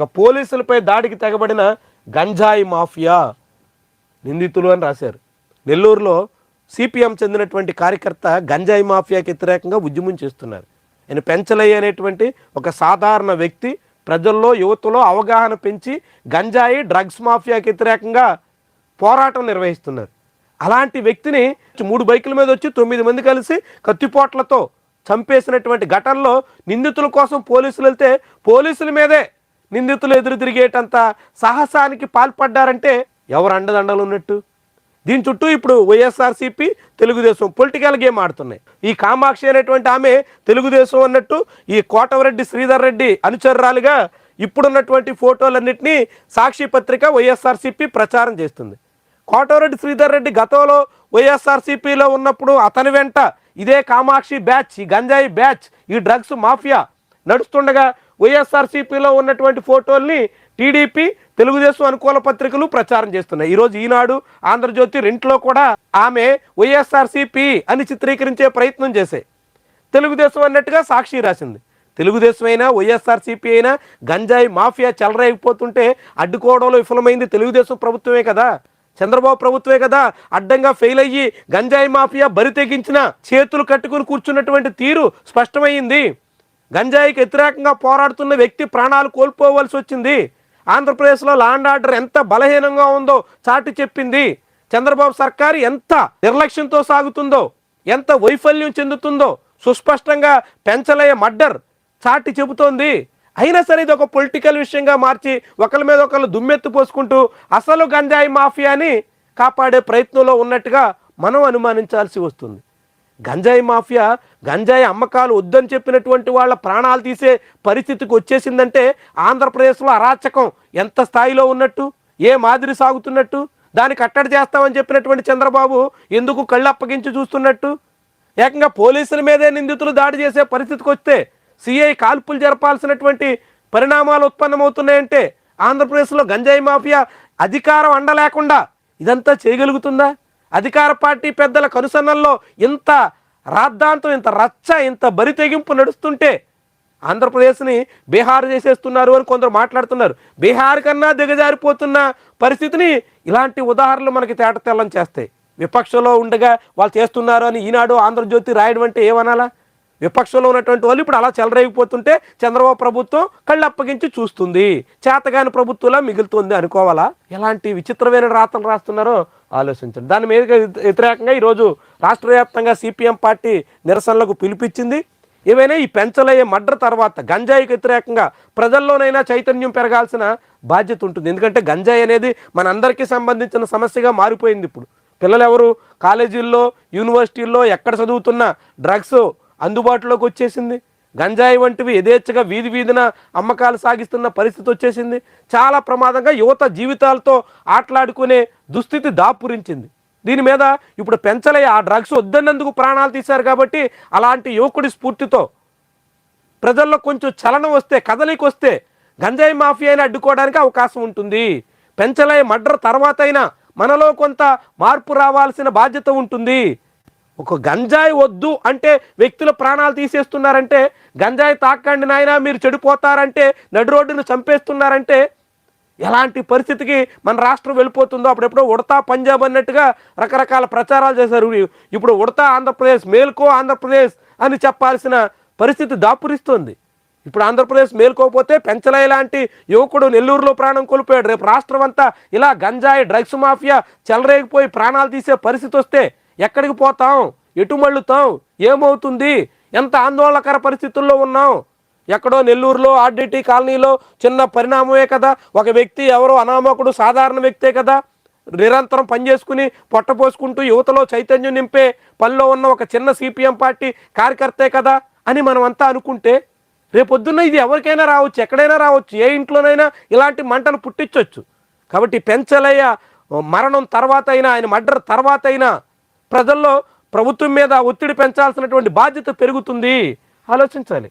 ఒక పోలీసులపై దాడికి తెగబడిన గంజాయి మాఫియా నిందితులు అని రాశారు. నెల్లూరులో సిపిఎం చెందినటువంటి కార్యకర్త గంజాయి మాఫియాకి వ్యతిరేకంగా ఉద్యమం చేస్తున్నారు. ఆయన పెంచలయ్య అనేటువంటి ఒక సాధారణ వ్యక్తి ప్రజల్లో యువతలో అవగాహన పెంచి గంజాయి డ్రగ్స్ మాఫియాకి వ్యతిరేకంగా పోరాటం నిర్వహిస్తున్నారు. అలాంటి వ్యక్తిని 3 బైకుల మీద వచ్చి 9 మంది కలిసి కత్తిపోట్లతో చంపేసినటువంటి ఘటనలో నిందితుల కోసం పోలీసులు వెళ్తే పోలీసుల మీదే నిందితులు ఎదురు తిరిగేటంత సాహసానికి పాల్పడ్డారంటే ఎవరు అండదండలు ఉన్నట్టు? దీని చుట్టూ ఇప్పుడు వైఎస్ఆర్సీపీ తెలుగుదేశం పొలిటికల్ గేమ్ ఆడుతున్నాయి. ఈ కామాక్షి అనేటువంటి ఆమె తెలుగుదేశం అన్నట్టు ఈ కోటవరెడ్డి శ్రీధర్ రెడ్డి అనుచరురాలుగా ఇప్పుడున్నటువంటి ఫోటోలన్నింటినీ సాక్షి పత్రిక వైఎస్ఆర్సీపీ ప్రచారం చేస్తుంది. కోటవరెడ్డి శ్రీధర్ రెడ్డి గతంలో వైఎస్ఆర్సీపీలో ఉన్నప్పుడు అతని వెంట ఇదే కామాక్షి బ్యాచ్, ఈ గంజాయి బ్యాచ్, ఈ డ్రగ్స్ మాఫియా నడుస్తుండగా వైఎస్ఆర్సీపీలో ఉన్నటువంటి ఫోటోల్ని టీడీపీ తెలుగుదేశం అనుకూల పత్రికలు ప్రచారం చేస్తున్నాయి. ఈరోజు ఈనాడు, ఆంధ్రజ్యోతి రెంట్లో కూడా ఆమె వైఎస్ఆర్సీపీ అని చిత్రీకరించే ప్రయత్నం చేశాయి. తెలుగుదేశం అన్నట్టుగా సాక్షి రాసింది. తెలుగుదేశం అయినా వైఎస్ఆర్సీపీ అయినా గంజాయి మాఫియా చెలరేగిపోతుంటే అడ్డుకోవడంలో విఫలమైంది తెలుగుదేశం ప్రభుత్వమే కదా, చంద్రబాబు ప్రభుత్వమే కదా. అడ్డంగా ఫెయిల్ అయ్యి గంజాయి మాఫియా బరి తెగించిన చేతులు కట్టుకుని కూర్చున్నటువంటి తీరు స్పష్టమైంది. గంజాయికి వ్యతిరేకంగా పోరాడుతున్న వ్యక్తి ప్రాణాలు కోల్పోవలసి వచ్చింది. ఆంధ్రప్రదేశ్లో లా అండ్ ఆర్డర్ ఎంత బలహీనంగా ఉందో చాటి చెప్పింది. చంద్రబాబు సర్కారు ఎంత నిర్లక్ష్యంతో సాగుతుందో, ఎంత వైఫల్యం చెందుతుందో సుస్పష్టంగా పెంచలయ్య మర్డర్ చాటి చెబుతోంది. అయినా సరే ఇది ఒక పొలిటికల్ విషయంగా మార్చి ఒకరి మీద ఒకరు దుమ్మెత్తు పోసుకుంటూ అసలు గంజాయి మాఫియాని కాపాడే ప్రయత్నంలో ఉన్నట్టుగా మనం అనుమానించాల్సి వస్తుంది. గంజాయి మాఫియా గంజాయి అమ్మకాలు వద్దని చెప్పినటువంటి వాళ్ళ ప్రాణాలు తీసే పరిస్థితికి వచ్చేసిందంటే ఆంధ్రప్రదేశ్లో అరాచకం ఎంత స్థాయిలో ఉన్నట్టు, ఏ మాదిరి సాగుతున్నట్టు, దాన్ని కట్టడి చేస్తామని చెప్పినటువంటి చంద్రబాబు ఎందుకు కళ్ళు అప్పగించి చూస్తున్నట్టు? ఏకంగా పోలీసుల మీదే నిందితులు దాడి చేసే పరిస్థితికి వస్తే సిఐ కాల్పులు జరపాల్సినటువంటి పరిణామాలు ఉత్పన్నమవుతున్నాయంటే ఆంధ్రప్రదేశ్లో గంజాయి మాఫియా అధికారం అండలేకుండా ఇదంతా చేయగలుగుతుందా? అధికార పార్టీ పెద్దల కనుసన్నల్లో ఇంత రాద్ధాంతం, ఇంత రచ్చ, ఇంత బరి తెగింపు నడుస్తుంటే ఆంధ్రప్రదేశ్ని బీహార్ చేసేస్తున్నారు అని కొందరు మాట్లాడుతున్నారు. బీహార్ కన్నా దిగజారిపోతున్న పరిస్థితిని ఇలాంటి ఉదాహరణలు మనకి తేటతెల్లం చేస్తాయి. విపక్షంలో ఉండగా వాళ్ళు చేస్తున్నారు అని ఈనాడు, ఆంధ్రజ్యోతి రాయడం అంటే ఏమనాలా? విపక్షంలో ఉన్నటువంటి వాళ్ళు ఇప్పుడు అలా చెలరేగిపోతుంటే చంద్రబాబు ప్రభుత్వం కళ్ళు అప్పగించి చూస్తుంది, చేతగాని ప్రభుత్వంలా మిగులుతుంది అనుకోవాలా? ఎలాంటి విచిత్రమైన రాతలు రాస్తున్నారో ఆలోచించండి. దాని మీద వ్యతిరేకంగా ఈరోజు రాష్ట్ర వ్యాప్తంగా సిపిఎం పార్టీ నిరసనలకు పిలిపించింది. ఏవైనా ఈ పెంచలయ్యే మర్డర్ తర్వాత గంజాయికి వ్యతిరేకంగా ప్రజల్లోనైనా చైతన్యం పెరగాల్సిన బాధ్యత ఉంటుంది. ఎందుకంటే గంజాయి అనేది మనందరికీ సంబంధించిన సమస్యగా మారిపోయింది. ఇప్పుడు పిల్లలు ఎవరు కాలేజీల్లో, యూనివర్సిటీల్లో ఎక్కడ చదువుతున్నా డ్రగ్స్ అందుబాటులోకి వచ్చేసింది. గంజాయి వంటివి యథేచ్ఛగా వీధి వీధిన అమ్మకాలు సాగిస్తున్న పరిస్థితి వచ్చేసింది. చాలా ప్రమాదంగా యువత జీవితాలతో ఆటలాడుకునే దుస్థితి దాపురించింది. దీని మీద ఇప్పుడు పెంచలయ్య ఆ డ్రగ్స్ వద్దన్నందుకు ప్రాణాలు తీశారు కాబట్టి అలాంటి యువకుడి స్ఫూర్తితో ప్రజల్లో కొంచెం చలనం వస్తే, కదలికి వస్తే గంజాయి మాఫియాని అడ్డుకోవడానికి అవకాశం ఉంటుంది. పెంచలయ్య మర్డర్ తర్వాత అయినా మనలో కొంత మార్పు రావాల్సిన బాధ్యత ఉంటుంది. ఒక గంజాయి వద్దు అంటే వ్యక్తుల ప్రాణాలు తీసేస్తున్నారంటే, గంజాయి తాకండి నాయనా మీరు చెడిపోతారంటే, నడి రోడ్డును చంపేస్తున్నారంటే ఎలాంటి పరిస్థితికి మన రాష్ట్రం వెళ్ళిపోతుందో. అప్పుడెప్పుడో ఉడతా పంజాబ్ అన్నట్టుగా రకరకాల ప్రచారాలు చేశారు. ఇప్పుడు ఉడతా ఆంధ్రప్రదేశ్, మేల్కో ఆంధ్రప్రదేశ్ అని చెప్పాల్సిన పరిస్థితి దాపురిస్తుంది. ఇప్పుడు ఆంధ్రప్రదేశ్ మేల్కోకపోతే పెంచలయ్య లాంటి యువకుడు నెల్లూరులో ప్రాణం కోల్పోయాడు. రేపు రాష్ట్రం అంతా ఇలా గంజాయి డ్రగ్స్ మాఫియా చెలరేగిపోయి ప్రాణాలు తీసే పరిస్థితి వస్తే ఎక్కడికి పోతాం? ఎటు మళ్ళుతాం? ఏమవుతుంది? ఎంత ఆందోళనకర పరిస్థితుల్లో ఉన్నాం. ఎక్కడో నెల్లూరులో ఆర్డిటీ కాలనీలో చిన్న పరిణామమే కదా. ఒక వ్యక్తి ఎవరో అనామకుడు, సాధారణ వ్యక్తే కదా, నిరంతరం పనిచేసుకుని పొట్టపోసుకుంటూ యువతలో చైతన్యం నింపే పనిలో ఉన్న ఒక చిన్న సిపిఎం పార్టీ కార్యకర్తే కదా అని మనం అంతా అనుకుంటే రేపొద్దున్న ఇది ఎవరికైనా రావచ్చు, ఎక్కడైనా రావచ్చు, ఏ ఇంట్లోనైనా ఇలాంటి మంటలు పుట్టించవచ్చు. కాబట్టి పెంచలయ్య మరణం తర్వాత అయినా, ఆయన మర్డర్ తర్వాత అయినా ప్రజల్లో ప్రభుత్వం మీద ఒత్తిడి పెంచాల్సినటువంటి బాధ్యత పెరుగుతుంది. ఆలోచించాలి.